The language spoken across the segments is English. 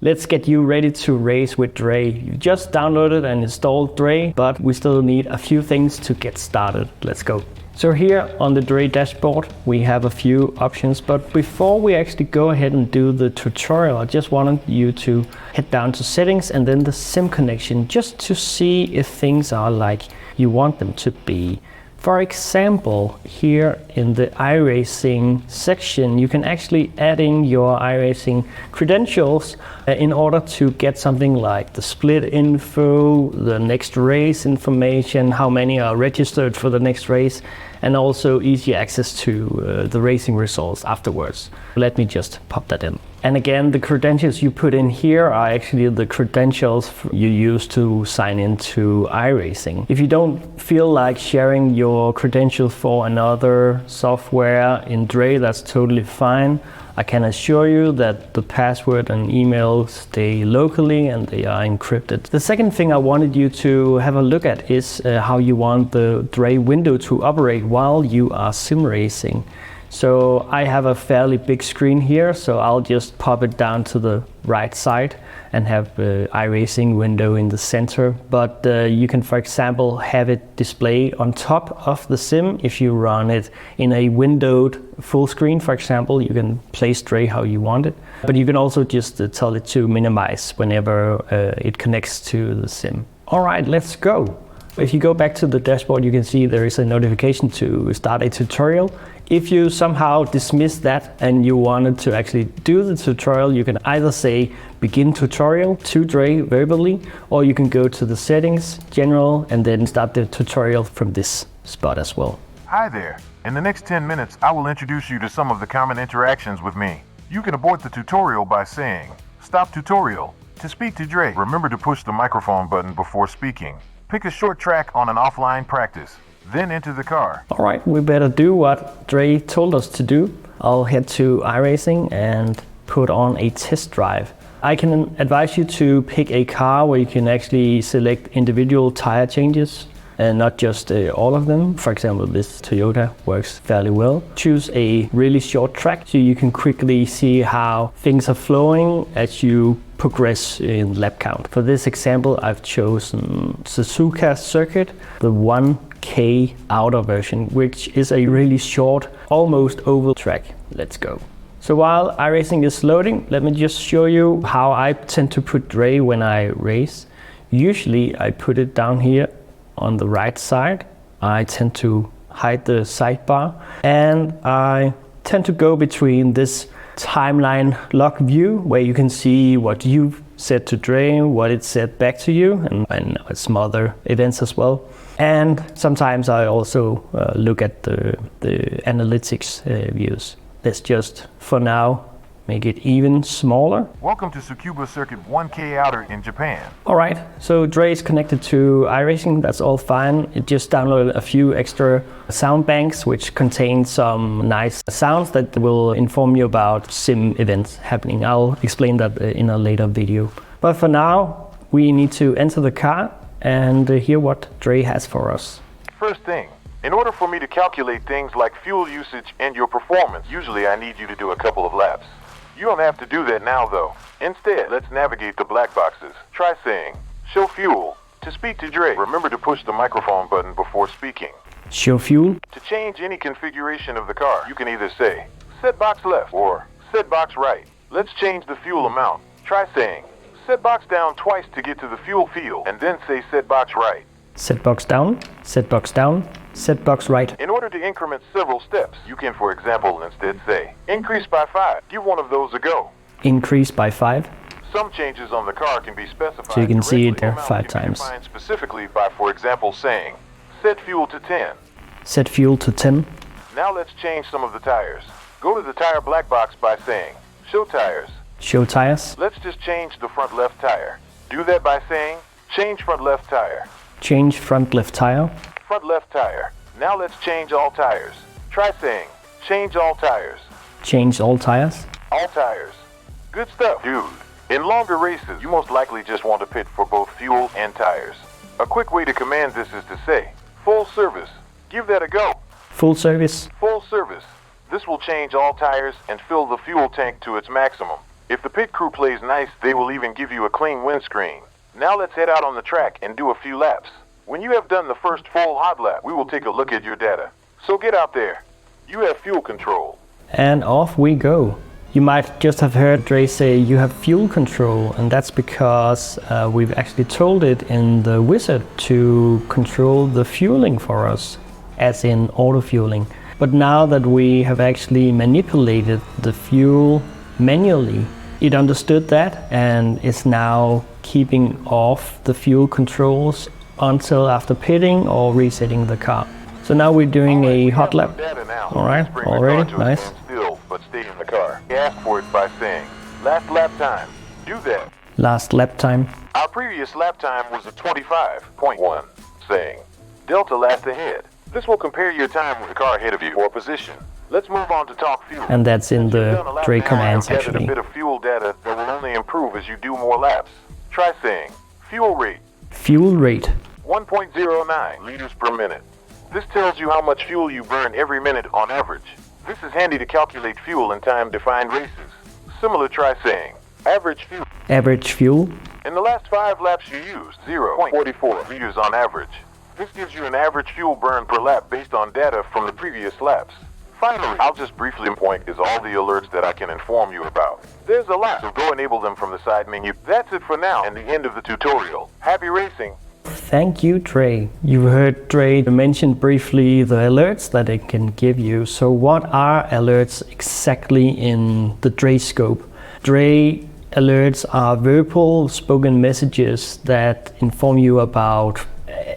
Let's get you ready to race with DRE. You just downloaded and installed DRE, but we still need a few things to get started. Let's go. So here on the DRE dashboard, we have a few options, but before we actually go ahead and do the tutorial, I just wanted you to head down to settings and then the sim connection, just to see if things are like you want them to be. For example, here in the iRacing section, you can actually add in your iRacing credentials in order to get something like the split info, the next race information, how many are registered for the next race, and also easy access to the racing results afterwards. Let me just pop that in. And again, the credentials you put in here are actually the credentials you use to sign into iRacing. If you don't feel like sharing your credentials for another software in DRE, that's totally fine. I can assure you that the password and email stay locally and they are encrypted. The second thing I wanted you to have a look at is how you want the DRE window to operate while you are sim racing. So I have a fairly big screen here, so I'll just pop it down to the right side and have the iRacing window in the center. But you can, for example, have it display on top of the sim. If you run it in a windowed full screen, for example, you can place DRE how you want it. But you can also just tell it to minimize whenever it connects to the sim. All right, let's go. If you go back to the dashboard, you can see there is a notification to start a tutorial. If you somehow dismiss that and you wanted to actually do the tutorial, you can either say begin tutorial to DRE verbally, or you can go to the settings, general, and then start the tutorial from this spot as well. Hi there. In the next 10 minutes, I will introduce you to some of the common interactions with me. You can abort the tutorial by saying, stop tutorial. To speak to DRE, remember to push the microphone button before speaking. Pick a short track on an offline practice. Then enter the car. All right, we better do what DRE told us to do. I'll head to iRacing and put on a test drive. I can advise you to pick a car where you can actually select individual tire changes and not just all of them. For example, this Toyota works fairly well. Choose a really short track so you can quickly see how things are flowing as you progress in lap count. For this example, I've chosen Suzuka Circuit, the 1K outer version, which is a really short, almost oval track. Let's go. So while iRacing is loading, let me just show you how I tend to put DRE when I race. Usually I put it down here on the right side. I tend to hide the sidebar, and I tend to go between this timeline lock view where you can see what you've said to DRE, what it said back to you, and some other events as well. And sometimes I also look at the analytics views. Let's just, for now, make it even smaller. Welcome to Tsukuba Circuit 1K Outer in Japan. All right, so DRE is connected to iRacing, that's all fine. It just downloaded a few extra sound banks which contain some nice sounds that will inform you about sim events happening. I'll explain that in a later video. But for now, we need to enter the car and hear what DRE has for us. First thing, in order for me to calculate things like fuel usage and your performance, usually I need you to do a couple of laps. You don't have to do that now though. Instead, let's navigate the black boxes. Try saying, show fuel. To speak to DRE, remember to push the microphone button before speaking. Show fuel. To change any configuration of the car, you can either say, set box left or set box right. Let's change the fuel amount. Try saying, set box down twice to get to the fuel field, and then say set box right. Set box down, set box down, set box right. In order to increment several steps, you can, for example, instead say, increase by 5. Give one of those a go. Increase by 5. Some changes on the car can be specified. So you can see it there 5 times. Specifically by, for example, saying, set fuel to 10. Set fuel to 10. Now let's change some of the tires. Go to the tire black box by saying, show tires. Show tires. Let's just change the front left tire. Do that by saying, change front left tire. Change front left tire. Front left tire. Now let's change all tires. Try saying, change all tires. Change all tires. All tires. Good stuff, dude. In longer races, you most likely just want to pit for both fuel and tires. A quick way to command this is to say, full service. Give that a go. Full service. Full service. This will change all tires and fill the fuel tank to its maximum. If the pit crew plays nice, they will even give you a clean windscreen. Now let's head out on the track and do a few laps. When you have done the first full hot lap, we will take a look at your data. So get out there. You have fuel control. And off we go. You might just have heard Dre say you have fuel control, and that's because we've actually told it in the wizard to control the fueling for us, as in auto fueling. But now that we have actually manipulated the fuel manually, it understood that and is now keeping off the fuel controls until after pitting or resetting the car. So now we're doing a hot lap. Alright, already, nice. Still, but stay in the car. Ask for it by saying, last lap time. Do that. Last lap time. Our previous lap time was a 25.1, saying, Delta last ahead. This will compare your time with the car ahead of you or position. Let's move on to talk fuel. And that's in the DRE Commands actually. A bit of fuel data that will only improve as you do more laps. Try saying, fuel rate. Fuel rate. 1.09 liters per minute. This tells you how much fuel you burn every minute on average. This is handy to calculate fuel in time-defined races. Similar, try saying, average fuel. Average fuel. In the last 5 laps you used 0.44 liters on average. This gives you an average fuel burn per lap based on data from the previous laps. Finally, I'll just briefly point is all the alerts that I can inform you about. There's a lot, so go enable them from the side menu. That's it for now and the end of the tutorial. Happy racing! Thank you, Dre. You heard Dre mention briefly the alerts that it can give you. So what are alerts exactly in the Dre scope? Dre alerts are verbal spoken messages that inform you about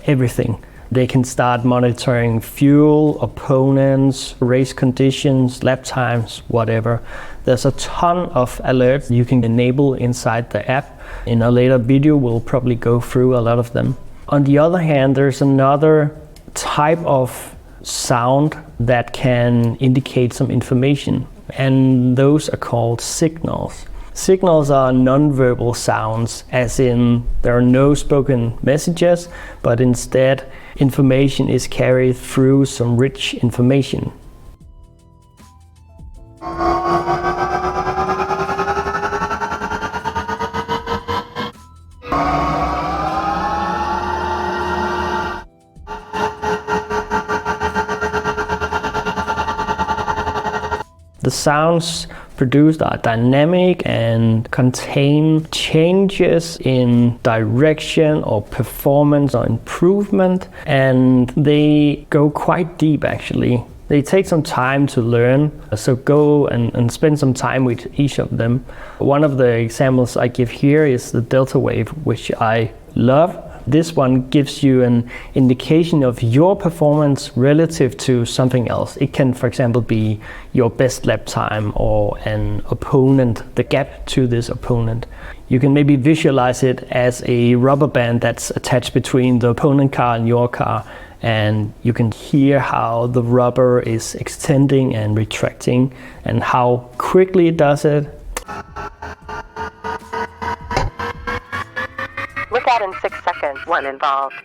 everything. They can start monitoring fuel, opponents, race conditions, lap times, whatever. There's a ton of alerts you can enable inside the app. In a later video, we'll probably go through a lot of them. On the other hand, there's another type of sound that can indicate some information, and those are called signals. Signals are non-verbal sounds, as in there are no spoken messages, but instead information is carried through some rich information. The sounds produced are dynamic and contain changes in direction or performance or improvement, and they go quite deep actually. They take some time to learn, so go and spend some time with each of them. One of the examples I give here is the delta wave, which I love. This one gives you an indication of your performance relative to something else. It can, for example, be your best lap time or an opponent, the gap to this opponent. You can maybe visualize it as a rubber band that's attached between the opponent car and your car, and you can hear how the rubber is extending and retracting and how quickly it does it. Look out in 6 seconds, one involved.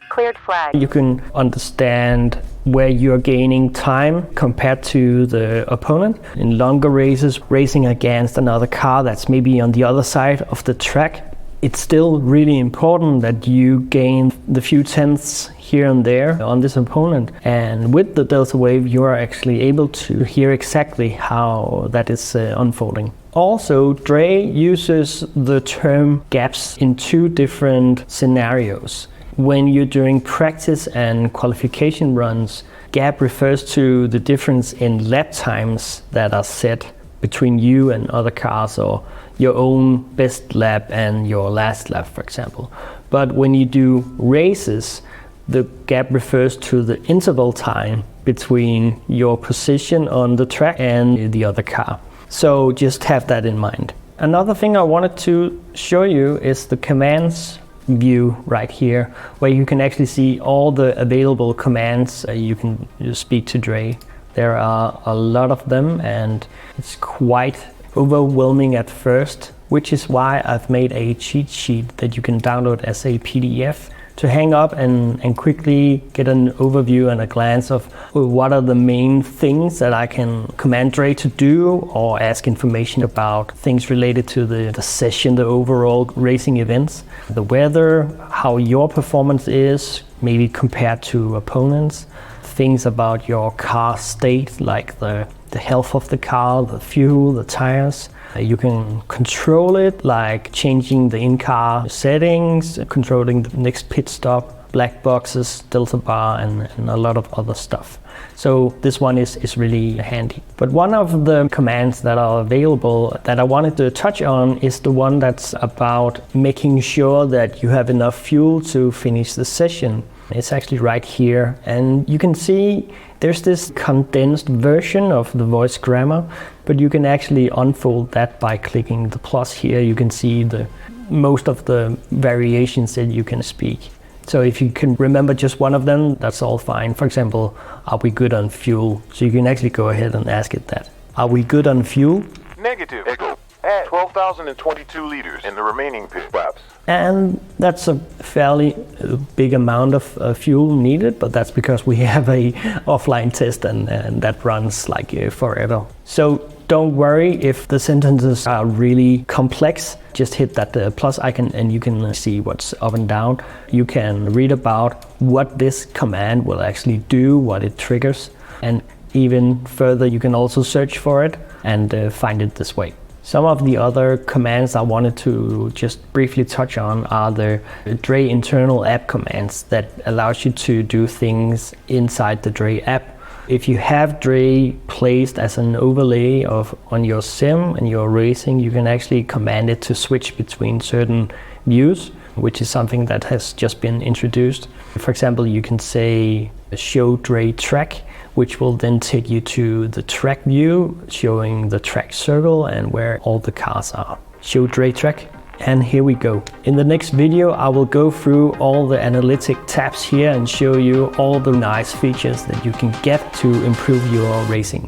Cleared flag. You can understand where you're gaining time compared to the opponent. In longer races, racing against another car that's maybe on the other side of the track, it's still really important that you gain the few tenths here and there on this opponent. And with the delta wave, you are actually able to hear exactly how that is unfolding. Also, Dre uses the term gaps in 2 different scenarios. When you're doing practice and qualification runs, gap refers to the difference in lap times that are set between you and other cars, or your own best lap and your last lap, for example. But when you do races, the gap refers to the interval time between your position on the track and the other car. So just have that in mind. Another thing I wanted to show you is the commands view right here, where you can actually see all the available commands you can speak to Dre. There are a lot of them and it's quite overwhelming at first, which is why I've made a cheat sheet that you can download as a PDF to hang up and quickly get an overview and a glance of what are the main things that I can command DRE to do, or ask information about things related to the session, the overall racing events, the weather, how your performance is, maybe compared to opponents, things about your car state, like the health of the car, the fuel, the tires. You can control it, like changing the in-car settings, controlling the next pit stop, black boxes, delta bar, and a lot of other stuff. So this one is really handy. But one of the commands that are available that I wanted to touch on is the one that's about making sure that you have enough fuel to finish the session. It's actually right here, and you can see there's this condensed version of the voice grammar, but you can actually unfold that by clicking the plus here. You can see most of the variations that you can speak. So if you can remember just one of them, that's all fine. For example, are we good on fuel? So you can actually go ahead and ask it that. Are we good on fuel? Negative. Echo. Add 12,022 liters in the remaining pit laps. And that's a fairly big amount of fuel needed, but that's because we have a offline test and that runs like forever. So don't worry if the sentences are really complex. Just hit that plus icon and you can see what's up and down. You can read about what this command will actually do, what it triggers, and even further you can also search for it and find it this way. Some of the other commands I wanted to just briefly touch on are the DRE internal app commands that allows you to do things inside the DRE app. If you have DRE placed as an overlay on your sim and your racing, you can actually command it to switch between certain views, which is something that has just been introduced. For example, you can say show DRE track, which will then take you to the track view, showing the track circle and where all the cars are. Show DRE track, and here we go. In the next video, I will go through all the analytic tabs here and show you all the nice features that you can get to improve your racing.